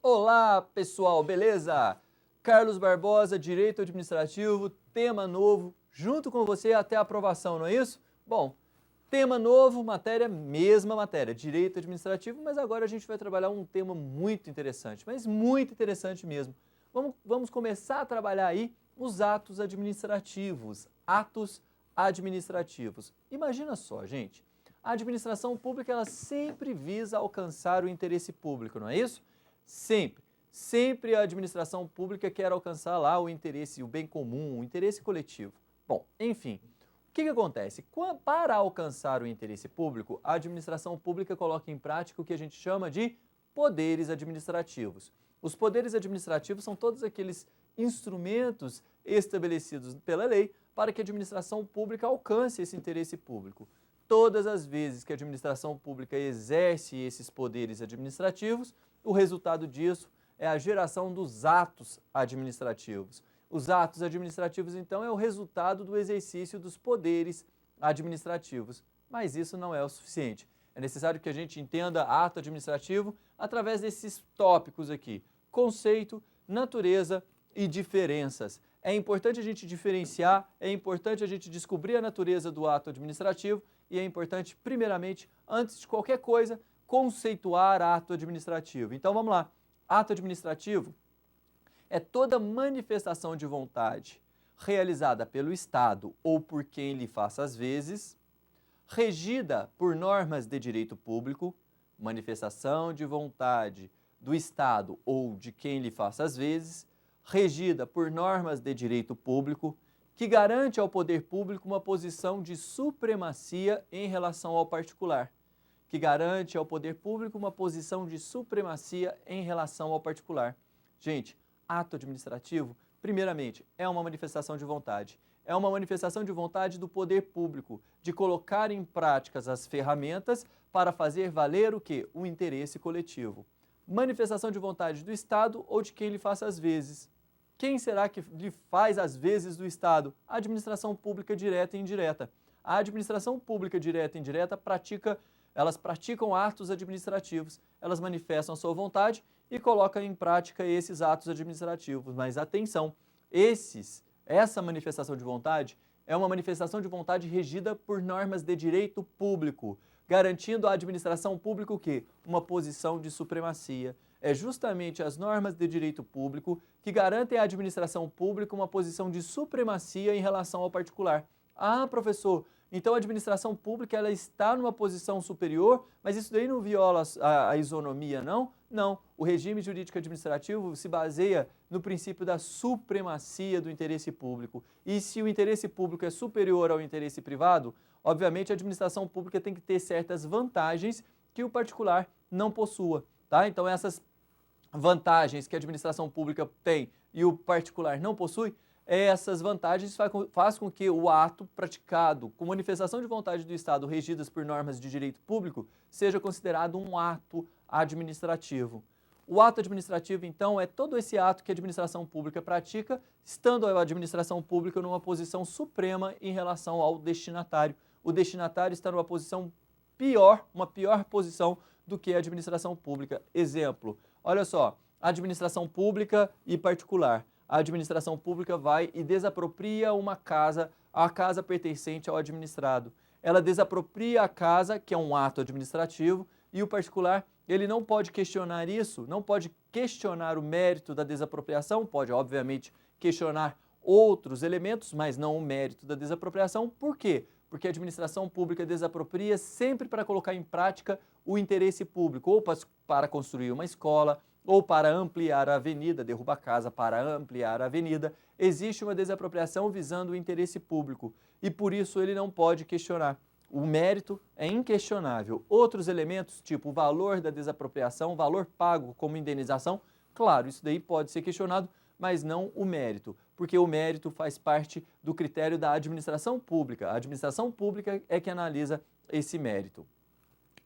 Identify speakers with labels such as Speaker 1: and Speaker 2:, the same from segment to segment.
Speaker 1: Olá, pessoal, beleza? Carlos Barbosa, Direito Administrativo, tema novo, junto com você até a aprovação, não é isso? Bom, tema novo, mesma matéria, Direito Administrativo, mas agora a gente vai trabalhar um tema muito interessante, mas muito interessante mesmo. Vamos começar a trabalhar aí os atos administrativos, Imagina só, gente, a administração pública ela sempre visa alcançar o interesse público, não é isso? Sempre a administração pública quer alcançar lá o interesse, o bem comum, o interesse coletivo. Bom, enfim, o que acontece? Para alcançar o interesse público, a administração pública coloca em prática o que a gente chama de poderes administrativos. Os poderes administrativos são todos aqueles instrumentos estabelecidos pela lei para que a administração pública alcance esse interesse público. Todas as vezes que a administração pública exerce esses poderes administrativos, o resultado disso é a geração dos atos administrativos. Os atos administrativos, então, é o resultado do exercício dos poderes administrativos. Mas isso não é o suficiente. É necessário que a gente entenda ato administrativo através desses tópicos aqui: conceito, natureza e diferenças. É importante a gente diferenciar, é importante a gente descobrir a natureza do ato administrativo e é importante, primeiramente, antes de qualquer coisa, conceituar ato administrativo. Então vamos lá. Ato administrativo é toda manifestação de vontade realizada pelo Estado ou por quem lhe faça as vezes, regida por normas de direito público, manifestação de vontade do Estado ou de quem lhe faça as vezes, regida por normas de direito público, que garante ao poder público uma posição de supremacia em relação ao particular. Que garante ao poder público uma posição de supremacia em relação ao particular. Gente, ato administrativo, primeiramente, é uma manifestação de vontade. É uma manifestação de vontade do poder público, de colocar em práticas as ferramentas para fazer valer o quê? O interesse coletivo. Manifestação de vontade do Estado ou de quem lhe faça as vezes. Quem será que lhe faz as vezes do Estado? A administração pública direta e indireta. A administração pública direta e indireta elas praticam atos administrativos, elas manifestam a sua vontade e colocam em prática esses atos administrativos. Mas atenção, essa manifestação de vontade é uma manifestação de vontade regida por normas de direito público, garantindo à administração pública o quê? Uma posição de supremacia. É justamente as normas de direito público que garantem à administração pública uma posição de supremacia em relação ao particular. Ah, professor, então a administração pública ela está numa posição superior, mas isso daí não viola a isonomia, não? Não. O regime jurídico administrativo se baseia no princípio da supremacia do interesse público. E se o interesse público é superior ao interesse privado, obviamente a administração pública tem que ter certas vantagens que o particular não possua. Tá? Então essas vantagens que a administração pública tem e o particular não possui, essas vantagens faz com que o ato praticado com manifestação de vontade do Estado regidas por normas de direito público seja considerado um ato administrativo. O ato administrativo, então, é todo esse ato que a administração pública pratica, estando a administração pública numa posição suprema em relação ao destinatário. O destinatário está numa posição uma pior posição do que a administração pública. Exemplo, olha só, administração pública e particular. A administração pública vai e desapropria a casa pertencente ao administrado. Ela desapropria a casa, que é um ato administrativo, e o particular, ele não pode questionar isso, não pode questionar o mérito da desapropriação, pode, obviamente, questionar outros elementos, mas não o mérito da desapropriação. Por quê? Porque a administração pública desapropria sempre para colocar em prática o interesse público, ou para construir uma escola, ou para ampliar a avenida, derruba a casa para ampliar a avenida. Existe uma desapropriação visando o interesse público e por isso ele não pode questionar. O mérito é inquestionável. Outros elementos, tipo o valor da desapropriação, o valor pago como indenização, claro, isso daí pode ser questionado, mas não o mérito, porque o mérito faz parte do critério da administração pública. A administração pública é que analisa esse mérito.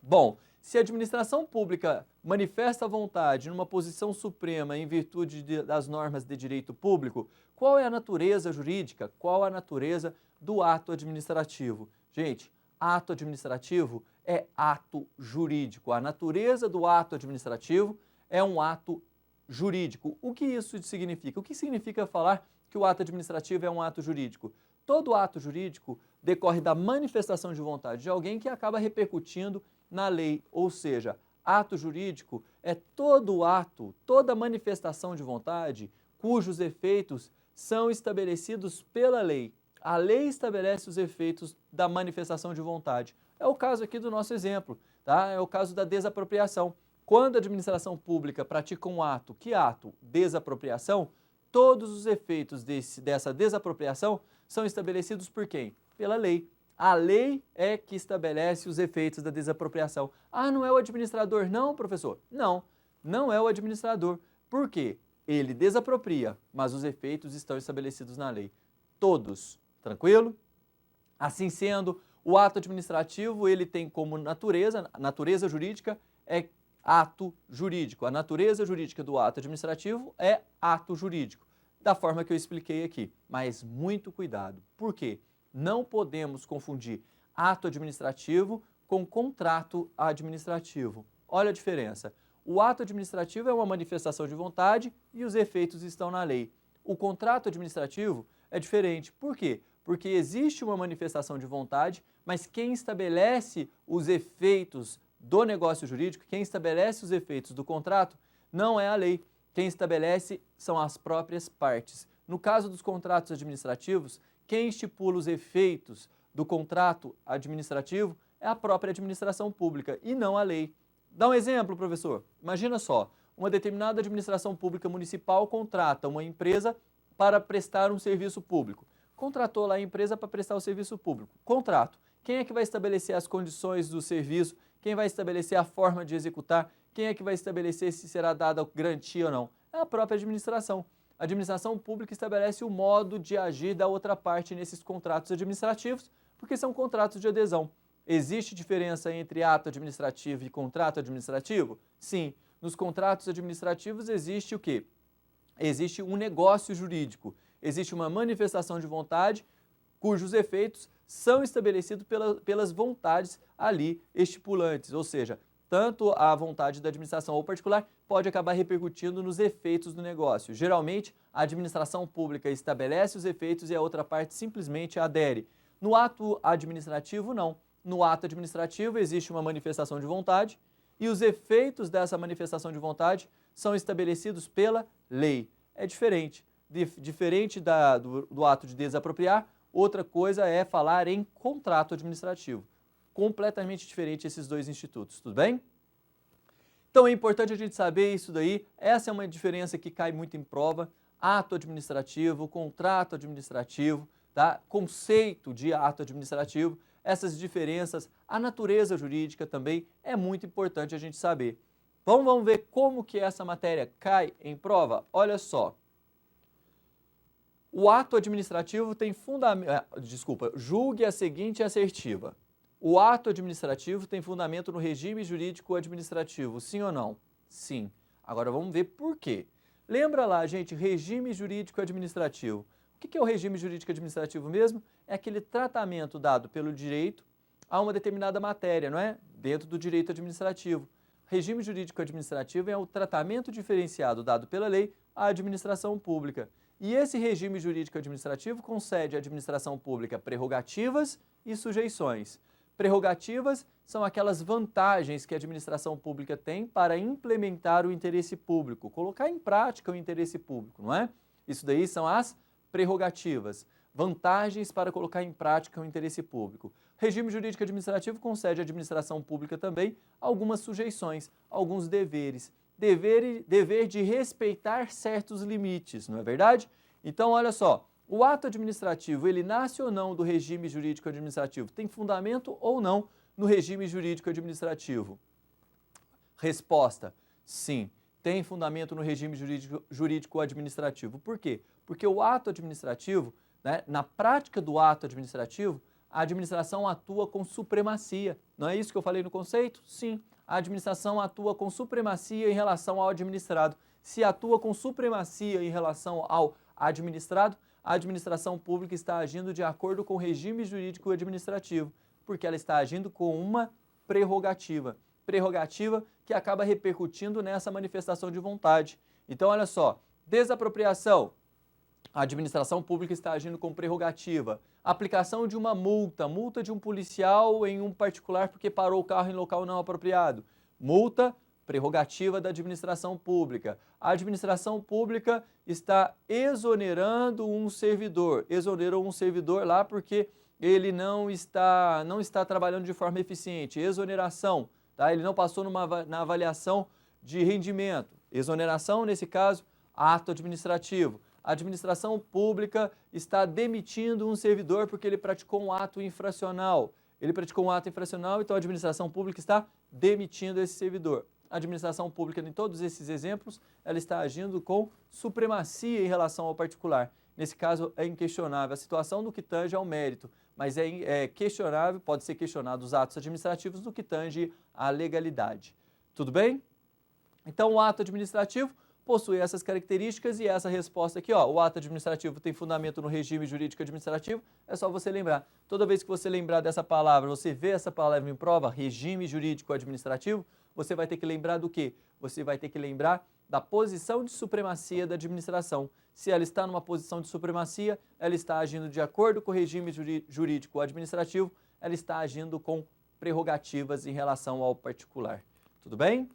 Speaker 1: Bom, se a administração pública manifesta a vontade numa posição suprema em virtude das normas de direito público, qual é a natureza jurídica? Qual a natureza do ato administrativo? Gente, ato administrativo é ato jurídico. A natureza do ato administrativo é um ato jurídico. O que isso significa? O que significa falar que o ato administrativo é um ato jurídico? Todo ato jurídico decorre da manifestação de vontade de alguém que acaba repercutindo na lei, ou seja, ato jurídico é todo ato, toda manifestação de vontade cujos efeitos são estabelecidos pela lei. A lei estabelece os efeitos da manifestação de vontade. É o caso aqui do nosso exemplo, tá? É o caso da desapropriação. Quando a administração pública pratica um ato, que ato? Desapropriação, todos os efeitos dessa desapropriação são estabelecidos por quem? Pela lei. A lei é que estabelece os efeitos da desapropriação. Ah, não é o administrador? Não, professor. Não, não é o administrador. Por quê? Ele desapropria, mas os efeitos estão estabelecidos na lei. Todos. Tranquilo? Assim sendo, o ato administrativo ele tem como natureza jurídica é ato jurídico. A natureza jurídica do ato administrativo é ato jurídico, da forma que eu expliquei aqui. Mas muito cuidado. Por quê? Não podemos confundir ato administrativo com contrato administrativo. Olha a diferença. O ato administrativo é uma manifestação de vontade e os efeitos estão na lei. O contrato administrativo é diferente. Por quê? Porque existe uma manifestação de vontade, mas quem estabelece os efeitos do negócio jurídico, quem estabelece os efeitos do contrato, não é a lei. Quem estabelece são as próprias partes. No caso dos contratos administrativos, quem estipula os efeitos do contrato administrativo é a própria administração pública e não a lei. Dá um exemplo, professor. Imagina só, uma determinada administração pública municipal contrata uma empresa para prestar um serviço público. Contratou lá a empresa para prestar o serviço público. Contrato. Quem é que vai estabelecer as condições do serviço? Quem vai estabelecer a forma de executar? Quem é que vai estabelecer se será dada garantia ou não? É a própria administração. A administração pública estabelece o modo de agir da outra parte nesses contratos administrativos, porque são contratos de adesão. Existe diferença entre ato administrativo e contrato administrativo? Sim. Nos contratos administrativos existe o quê? Existe um negócio jurídico. Existe uma manifestação de vontade cujos efeitos são estabelecidos pelas vontades ali estipulantes, ou seja, tanto a vontade da administração ou particular pode acabar repercutindo nos efeitos do negócio. Geralmente, a administração pública estabelece os efeitos e a outra parte simplesmente adere. No ato administrativo, não. No ato administrativo existe uma manifestação de vontade e os efeitos dessa manifestação de vontade são estabelecidos pela lei. É diferente. Diferente do ato de desapropriar, outra coisa é falar em contrato administrativo. Completamente diferente esses dois institutos, tudo bem? Então é importante a gente saber isso daí, essa é uma diferença que cai muito em prova, ato administrativo, contrato administrativo, tá? Conceito de ato administrativo, essas diferenças, a natureza jurídica também é muito importante a gente saber. Vamos ver como que essa matéria cai em prova? Olha só. O ato administrativo tem fundamento... julgue a seguinte assertiva. O ato administrativo tem fundamento no regime jurídico administrativo, sim ou não? Sim. Agora vamos ver por quê. Lembra lá, gente, regime jurídico administrativo. O que é o regime jurídico administrativo mesmo? É aquele tratamento dado pelo direito a uma determinada matéria, não é? Dentro do direito administrativo. Regime jurídico administrativo é o tratamento diferenciado dado pela lei à administração pública. E esse regime jurídico administrativo concede à administração pública prerrogativas e sujeições. Prerrogativas são aquelas vantagens que a administração pública tem para implementar o interesse público, colocar em prática o interesse público, não é? Isso daí são as prerrogativas, vantagens para colocar em prática o interesse público. Regime jurídico administrativo concede à administração pública também algumas sujeições, alguns deveres. Dever de respeitar certos limites, não é verdade? Então, olha só, o ato administrativo, ele nasce ou não do regime jurídico administrativo? Tem fundamento ou não no regime jurídico administrativo? Resposta, sim, tem fundamento no regime jurídico administrativo. Por quê? Porque o ato administrativo, né, na prática do ato administrativo, a administração atua com supremacia. Não é isso que eu falei no conceito? Sim. A administração atua com supremacia em relação ao administrado. Se atua com supremacia em relação ao administrado, a administração pública está agindo de acordo com o regime jurídico administrativo, porque ela está agindo com uma prerrogativa. prerrogativa que acaba repercutindo nessa manifestação de vontade. Então, olha só, desapropriação, a administração pública está agindo com prerrogativa. Aplicação de uma multa, multa de um policial em um particular porque parou o carro em local não apropriado. Multa, prerrogativa da administração pública. A administração pública está exonerando um servidor. Exonerou um servidor lá porque ele não está trabalhando de forma eficiente. Exoneração, tá? Ele não passou na avaliação de rendimento. Exoneração, nesse caso, ato administrativo. A administração pública está demitindo um servidor porque ele praticou um ato infracional. Ele praticou um ato infracional, então a administração pública está demitindo esse servidor. A administração pública, em todos esses exemplos, ela está agindo com supremacia em relação ao particular. Nesse caso, é inquestionável a situação no que tange ao mérito, mas é questionável, pode ser questionado os atos administrativos no que tange à legalidade. Tudo bem? Então, o ato administrativo possui essas características e essa resposta aqui, ó, o ato administrativo tem fundamento no regime jurídico administrativo, é só você lembrar. Toda vez que você lembrar dessa palavra, você vê essa palavra em prova, regime jurídico administrativo, você vai ter que lembrar do quê? Você vai ter que lembrar da posição de supremacia da administração. Se ela está numa posição de supremacia, ela está agindo de acordo com o regime jurídico administrativo, ela está agindo com prerrogativas em relação ao particular. Tudo bem?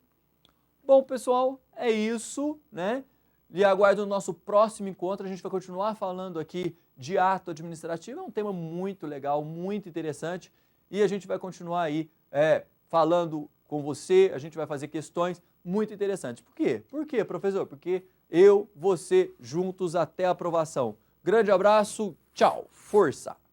Speaker 1: Bom, pessoal, é isso, né? E aguardo o nosso próximo encontro. A gente vai continuar falando aqui de ato administrativo. É um tema muito legal, muito interessante. E a gente vai continuar aí falando com você. A gente vai fazer questões muito interessantes. Por quê? Por quê, professor? Porque eu, você, juntos até a aprovação. Grande abraço, tchau, força!